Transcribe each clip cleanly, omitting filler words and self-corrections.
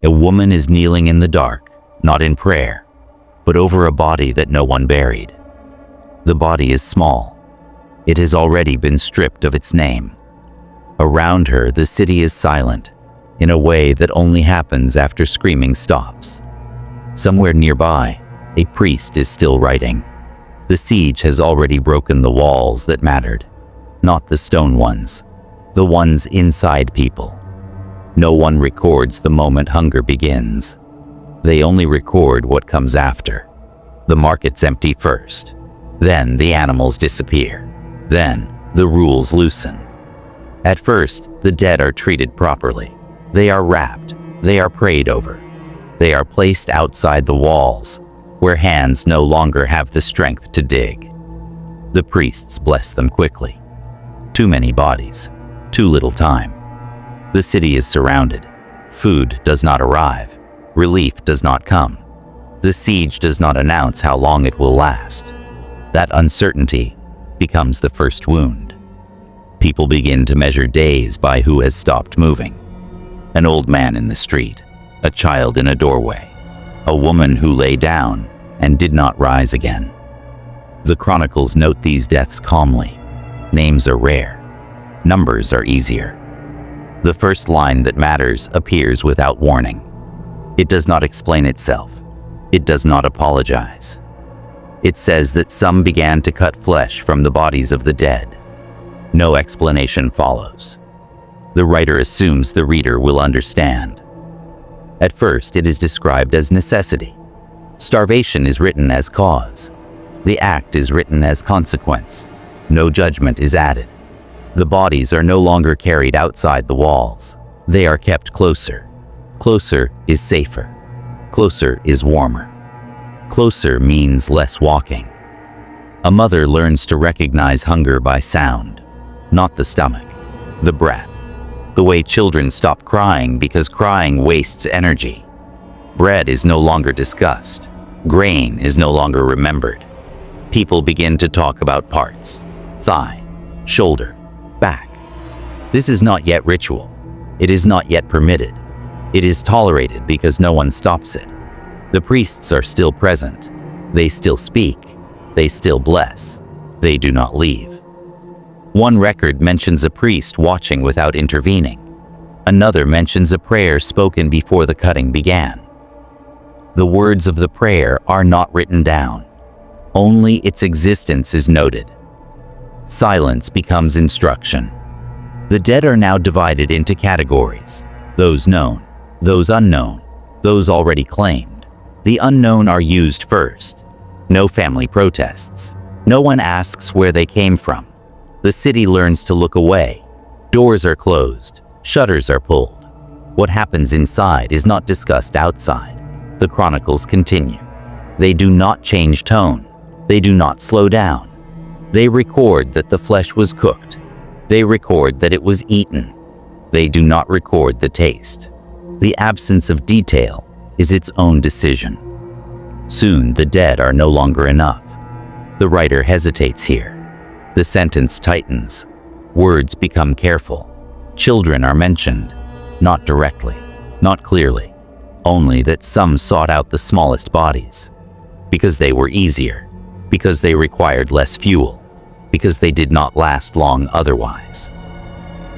A woman is kneeling in the dark, not in prayer, but over a body that no one buried. The body is small. It has already been stripped of its name. Around her, the city is silent, in a way that only happens after screaming stops. Somewhere nearby, a priest is still writing. The siege has already broken the walls that mattered, not the stone ones, the ones inside people. No one records the moment hunger begins. They only record what comes after. The markets empty first. Then the animals disappear. Then the rules loosen. At first, the dead are treated properly. They are wrapped. They are prayed over. They are placed outside the walls, where hands no longer have the strength to dig. The priests bless them quickly. Too many bodies. Too little time. The city is surrounded. Food does not arrive. Relief does not come. The siege does not announce how long it will last. That uncertainty becomes the first wound. People begin to measure days by who has stopped moving. An old man in the street, a child in a doorway, a woman who lay down and did not rise again. The chronicles note these deaths calmly. Names are rare. Numbers are easier. The first line that matters appears without warning. It does not explain itself. It does not apologize. It says that some began to cut flesh from the bodies of the dead. No explanation follows. The writer assumes the reader will understand. At first, it is described as necessity. Starvation is written as cause. The act is written as consequence. No judgment is added. The bodies are no longer carried outside the walls. They are kept closer. Closer is safer. Closer is warmer. Closer means less walking. A mother learns to recognize hunger by sound, not the stomach, the breath, the way children stop crying because crying wastes energy. Bread is no longer discussed. Grain is no longer remembered. People begin to talk about parts, thigh, shoulder, back. This is not yet ritual. It is not yet permitted. It is tolerated because no one stops it. The priests are still present. They still speak. They still bless. They do not leave. One record mentions a priest watching without intervening. Another mentions a prayer spoken before the cutting began. The words of the prayer are not written down. Only its existence is noted. Silence becomes instruction. The dead are now divided into categories: those known, those unknown, those already claimed. The unknown are used first. No family protests. No one asks where they came from. The city learns to look away. Doors are closed. Shutters are pulled. What happens inside is not discussed outside. The chronicles continue. They do not change tone. They do not slow down. They record that the flesh was cooked. They record that it was eaten. They do not record the taste. The absence of detail is its own decision. Soon the dead are no longer enough. The writer hesitates here. The sentence tightens. Words become careful. Children are mentioned, not directly, not clearly, only that some sought out the smallest bodies. Because they were easier, because they required less fuel, because they did not last long otherwise.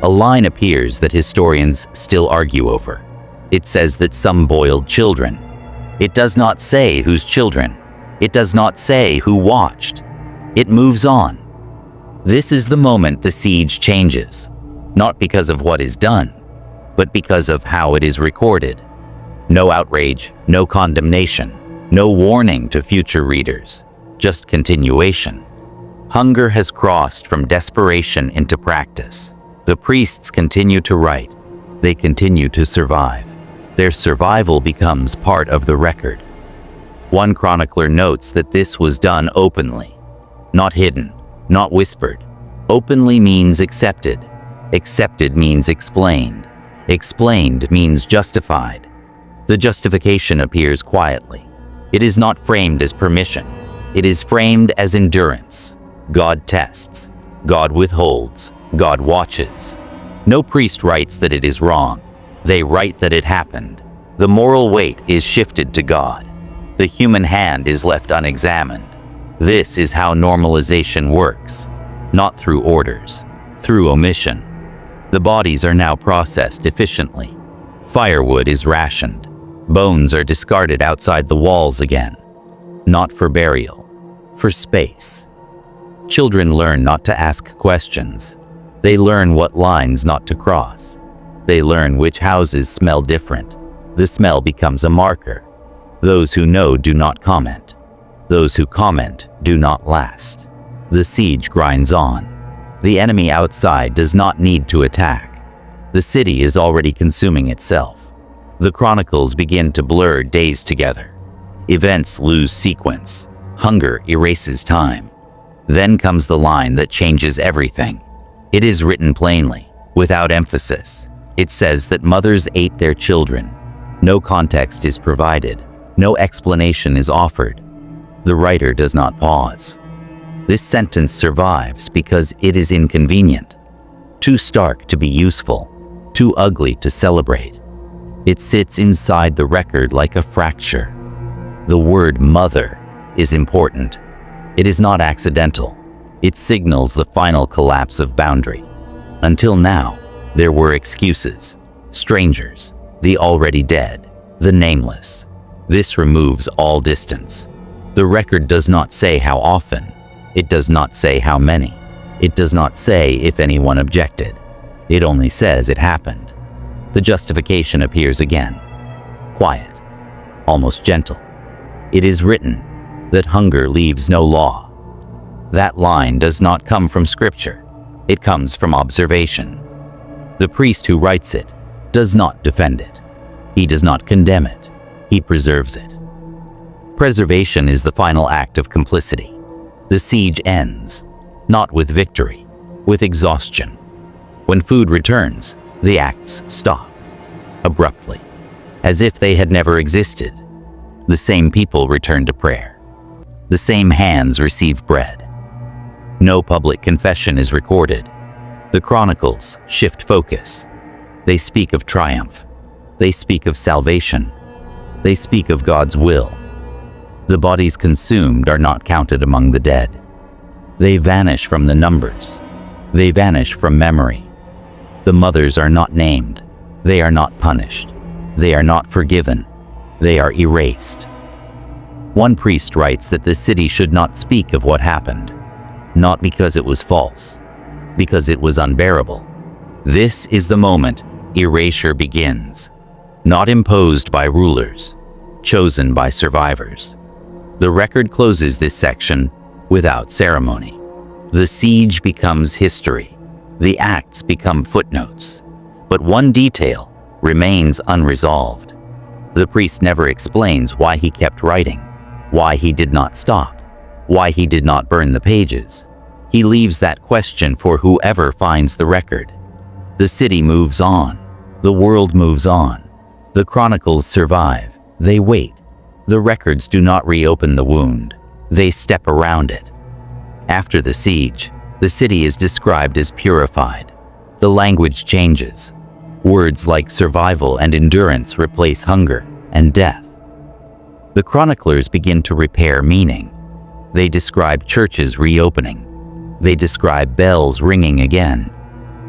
A line appears that historians still argue over. It says that some boiled children. It does not say whose children. It does not say who watched. It moves on. This is the moment the siege changes, not because of what is done, but because of how it is recorded. No outrage, no condemnation, no warning to future readers, just continuation. Hunger has crossed from desperation into practice. The priests continue to write. They continue to survive. Their survival becomes part of the record. One chronicler notes that this was done openly, not hidden, not whispered. Openly means accepted. Accepted means explained. Explained means justified. The justification appears quietly. It is not framed as permission. It is framed as endurance. God tests. God withholds. God watches. No priest writes that it is wrong. They write that it happened. The moral weight is shifted to God. The human hand is left unexamined. This is how normalization works, not through orders, through omission. The bodies are now processed efficiently. Firewood is rationed. Bones are discarded outside the walls again. Not for burial, for space. Children learn not to ask questions. They learn what lines not to cross. They learn which houses smell different. The smell becomes a marker. Those who know do not comment. Those who comment do not last. The siege grinds on. The enemy outside does not need to attack. The city is already consuming itself. The chronicles begin to blur days together. Events lose sequence. Hunger erases time. Then comes the line that changes everything. It is written plainly, without emphasis. It says that mothers ate their children. No context is provided. No explanation is offered. The writer does not pause. This sentence survives because it is inconvenient. Too stark to be useful. Too ugly to celebrate. It sits inside the record like a fracture. The word mother is important. It is not accidental. It signals the final collapse of boundary. Until now, there were excuses. Strangers, the already dead, the nameless. This removes all distance. The record does not say how often. It does not say how many. It does not say if anyone objected. It only says it happened. The justification appears again. Quiet, almost gentle. It is written that hunger leaves no law. That line does not come from scripture. It comes from observation. The priest who writes it does not defend it. He does not condemn it. He preserves it. Preservation is the final act of complicity. The siege ends, not with victory, with exhaustion. When food returns, the acts stop, abruptly, as if they had never existed. The same people return to prayer. The same hands receive bread. No public confession is recorded. The chronicles shift focus. They speak of triumph. They speak of salvation. They speak of God's will. The bodies consumed are not counted among the dead. They vanish from the numbers. They vanish from memory. The mothers are not named. They are not punished. They are not forgiven. They are erased. One priest writes that the city should not speak of what happened, not because it was false, because it was unbearable. This is the moment erasure begins, not imposed by rulers, chosen by survivors. The record closes this section without ceremony. The siege becomes history. The acts become footnotes. But one detail remains unresolved. The priest never explains why he kept writing, why he did not stop, why he did not burn the pages. He leaves that question for whoever finds the record. The city moves on. The world moves on. The chronicles survive. They wait. The records do not reopen the wound. They step around it. After the siege, the city is described as purified. The language changes. Words like survival and endurance replace hunger and death. The chroniclers begin to repair meaning. They describe churches reopening. They describe bells ringing again.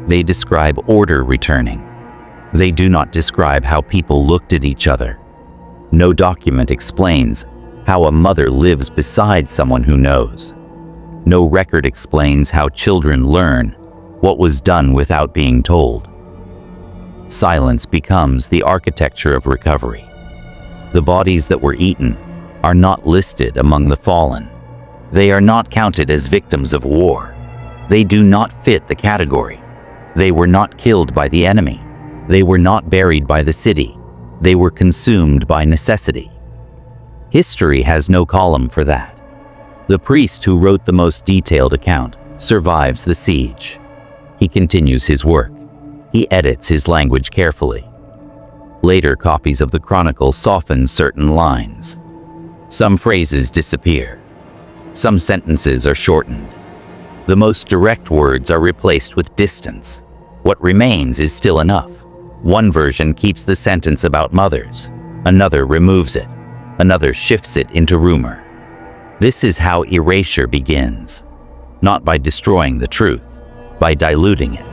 They describe order returning. They do not describe how people looked at each other. No document explains how a mother lives beside someone who knows. No record explains how children learn what was done without being told. Silence becomes the architecture of recovery. The bodies that were eaten are not listed among the fallen. They are not counted as victims of war. They do not fit the category. They were not killed by the enemy. They were not buried by the city. They were consumed by necessity. History has no column for that. The priest who wrote the most detailed account survives the siege. He continues his work. He edits his language carefully. Later copies of the chronicle soften certain lines. Some phrases disappear. Some sentences are shortened. The most direct words are replaced with distance. What remains is still enough. One version keeps the sentence about mothers. Another removes it. Another shifts it into rumor. This is how erasure begins. Not by destroying the truth, by diluting it.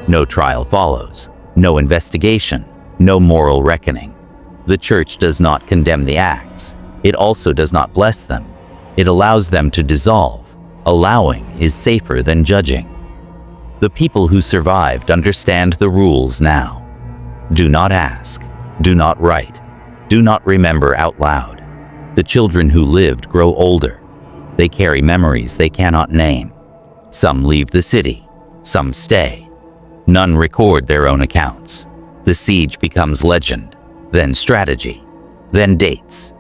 No trial follows, no investigation, no moral reckoning. The church does not condemn the acts. It also does not bless them. It allows them to dissolve. Allowing is safer than judging. The people who survived understand the rules now. Do not ask. Do not write. Do not remember out loud. The children who lived grow older. They carry memories they cannot name. Some leave the city. Some stay. None record their own accounts. The siege becomes legend, then strategy, then dates.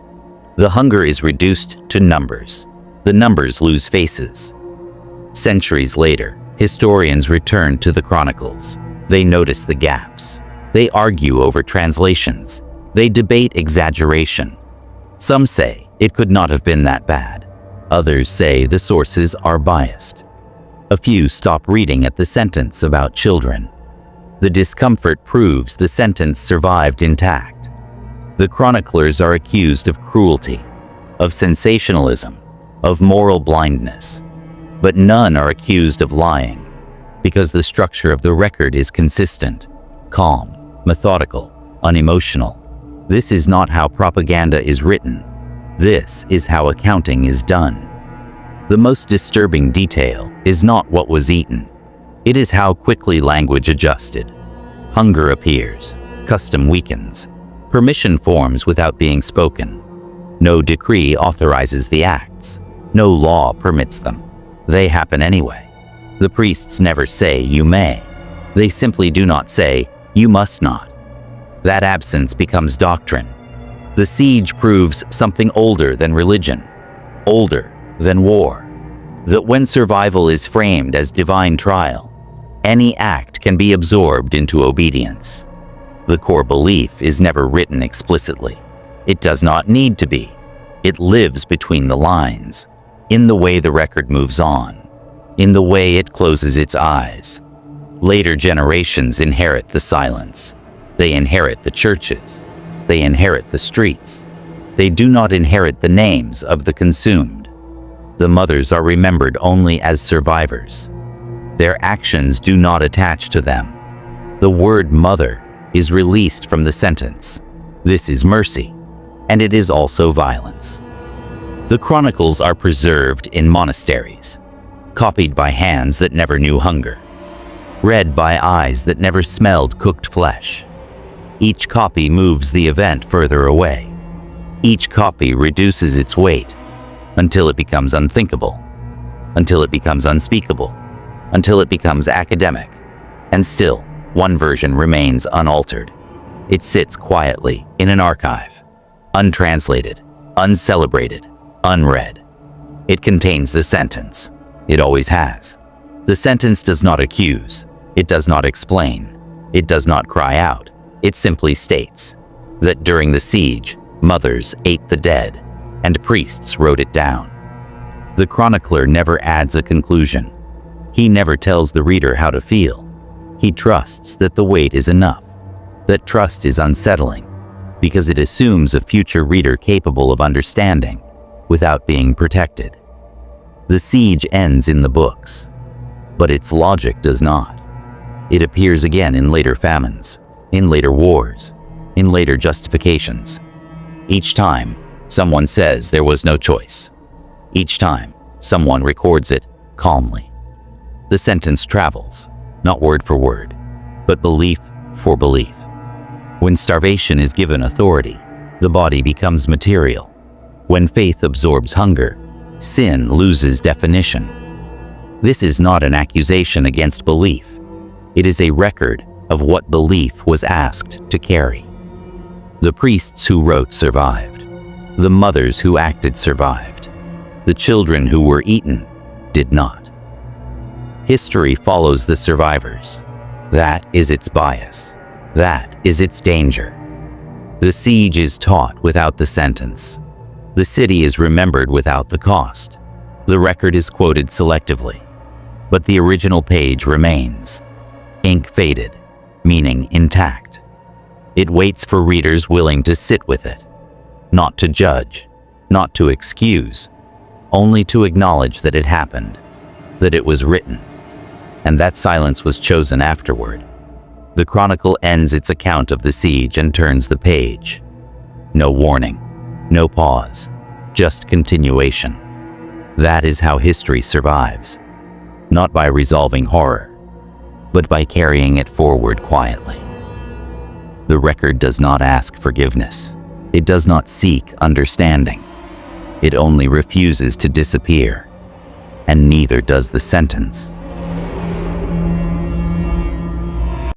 The hunger is reduced to numbers. The numbers lose faces. Centuries later, historians return to the chronicles. They notice the gaps. They argue over translations. They debate exaggeration. Some say it could not have been that bad. Others say the sources are biased. A few stop reading at the sentence about children. The discomfort proves the sentence survived intact. The chroniclers are accused of cruelty, of sensationalism, of moral blindness. But none are accused of lying, because the structure of the record is consistent, calm, methodical, unemotional. This is not how propaganda is written. This is how accounting is done. The most disturbing detail is not what was eaten. It is how quickly language adjusted. Hunger appears, custom weakens, permission forms without being spoken. No decree authorizes the acts. No law permits them. They happen anyway. The priests never say, "You may." They simply do not say, "You must not." That absence becomes doctrine. The siege proves something older than religion, older than war. That when survival is framed as divine trial, any act can be absorbed into obedience. The core belief is never written explicitly. It does not need to be. It lives between the lines, in the way the record moves on, in the way it closes its eyes. Later generations inherit the silence. They inherit the churches. They inherit the streets. They do not inherit the names of the consumed. The mothers are remembered only as survivors. Their actions do not attach to them. The word mother is released from the sentence. This is mercy, and it is also violence. The chronicles are preserved in monasteries, copied by hands that never knew hunger, read by eyes that never smelled cooked flesh. Each copy moves the event further away. Each copy reduces its weight until it becomes unthinkable, until it becomes unspeakable, until it becomes academic. And still, one version remains unaltered. It sits quietly in an archive, untranslated, uncelebrated, unread. It contains the sentence. It always has. The sentence does not accuse. It does not explain. It does not cry out. It simply states that during the siege, mothers ate the dead, and priests wrote it down. The chronicler never adds a conclusion. He never tells the reader how to feel. He trusts that the weight is enough. That trust is unsettling, because it assumes a future reader capable of understanding without being protected. The siege ends in the books, but its logic does not. It appears again in later famines, in later wars, in later justifications. Each time, someone says there was no choice. Each time, someone records it calmly. The sentence travels, not word for word, but belief for belief. When starvation is given authority, the body becomes material. When faith absorbs hunger, sin loses definition. This is not an accusation against belief. It is a record of what belief was asked to carry. The priests who wrote survived. The mothers who acted survived. The children who were eaten did not. History follows the survivors. That is its bias. That is its danger. The siege is taught without the sentence. The city is remembered without the cost. The record is quoted selectively, but the original page remains. Ink faded, meaning intact. It waits for readers willing to sit with it, not to judge, not to excuse, only to acknowledge that it happened, that it was written, and that silence was chosen afterward. The chronicle ends its account of the siege and turns the page. No warning, no pause, just continuation. That is how history survives, not by resolving horror, but by carrying it forward quietly. The record does not ask forgiveness. It does not seek understanding. It only refuses to disappear, and neither does the sentence.